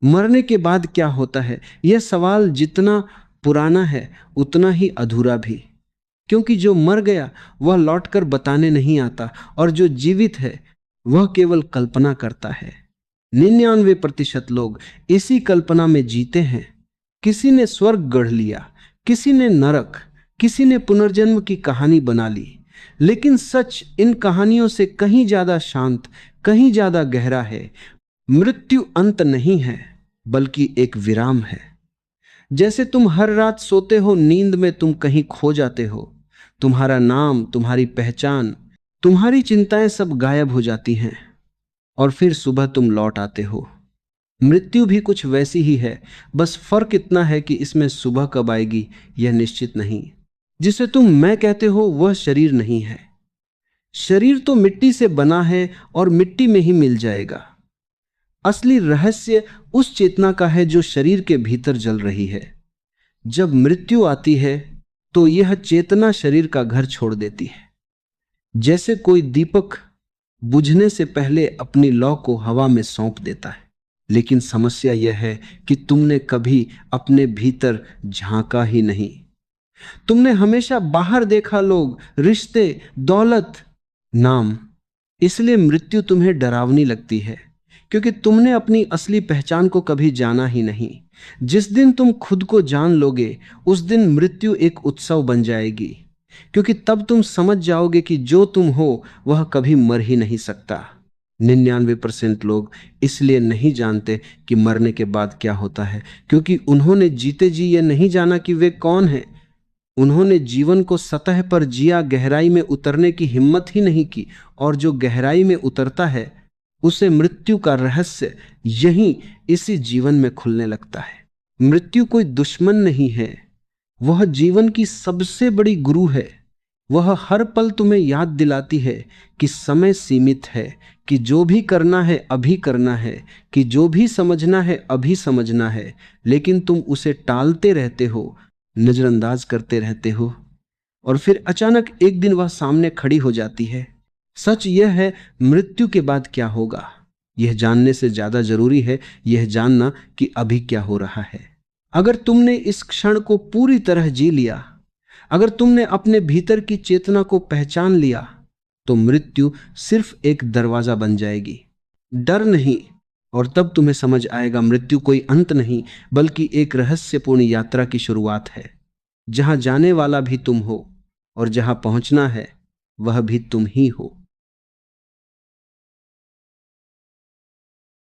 मरने के बाद क्या होता है, यह सवाल जितना पुराना है उतना ही अधूरा भी, क्योंकि जो मर गया वह लौटकर बताने नहीं आता और जो जीवित है वह केवल कल्पना करता है। 99% लोग इसी कल्पना में जीते हैं। किसी ने स्वर्ग गढ़ लिया, किसी ने नरक, किसी ने पुनर्जन्म की कहानी बना ली, लेकिन सच इन कहानियों से कहीं ज्यादा शांत, कहीं ज्यादा गहरा है। मृत्यु अंत नहीं है, बल्कि एक विराम है। जैसे तुम हर रात सोते हो, नींद में तुम कहीं खो जाते हो। तुम्हारा नाम, तुम्हारी पहचान, तुम्हारी चिंताएं सब गायब हो जाती हैं और फिर सुबह तुम लौट आते हो। मृत्यु भी कुछ वैसी ही है, बस फर्क इतना है कि इसमें सुबह कब आएगी यह निश्चित नहीं। जिसे तुम मैं कहते हो वह शरीर नहीं है। शरीर तो मिट्टी से बना है और मिट्टी में ही मिल जाएगा। असली रहस्य उस चेतना का है जो शरीर के भीतर जल रही है। जब मृत्यु आती है तो यह चेतना शरीर का घर छोड़ देती है। जैसे कोई दीपक बुझने से पहले अपनी लौ को हवा में सौंप देता है। लेकिन समस्या यह है कि तुमने कभी अपने भीतर झांका ही नहीं। तुमने हमेशा बाहर देखा, लोग, रिश्ते, दौलत, नाम। इसलिए मृत्यु तुम्हें डरावनी लगती है, क्योंकि तुमने अपनी असली पहचान को कभी जाना ही नहीं। जिस दिन तुम खुद को जान लोगे उस दिन मृत्यु एक उत्सव बन जाएगी, क्योंकि तब तुम समझ जाओगे कि जो तुम हो वह कभी मर ही नहीं सकता। 99% लोग इसलिए नहीं जानते कि मरने के बाद क्या होता है, क्योंकि उन्होंने जीते जी ये नहीं जाना कि वे कौन हैं। उन्होंने जीवन को सतह पर जिया, गहराई में उतरने की हिम्मत ही नहीं की। और जो गहराई में उतरता है उसे मृत्यु का रहस्य यहीं इसी जीवन में खुलने लगता है। मृत्यु कोई दुश्मन नहीं है, वह जीवन की सबसे बड़ी गुरु है। वह हर पल तुम्हें याद दिलाती है कि समय सीमित है, कि जो भी करना है अभी करना है, कि जो भी समझना है अभी समझना है। लेकिन तुम उसे टालते रहते हो, नजरअंदाज करते रहते हो, और फिर अचानक एक दिन वह सामने खड़ी हो जाती है। सच यह है, मृत्यु के बाद क्या होगा यह जानने से ज्यादा जरूरी है यह जानना कि अभी क्या हो रहा है। अगर तुमने इस क्षण को पूरी तरह जी लिया, अगर तुमने अपने भीतर की चेतना को पहचान लिया, तो मृत्यु सिर्फ एक दरवाजा बन जाएगी, डर नहीं। और तब तुम्हें समझ आएगा मृत्यु कोई अंत नहीं, बल्कि एक रहस्यपूर्ण यात्रा की शुरुआत है, जहां जाने वाला भी तुम हो और जहां पहुंचना है वह भी तुम ही हो।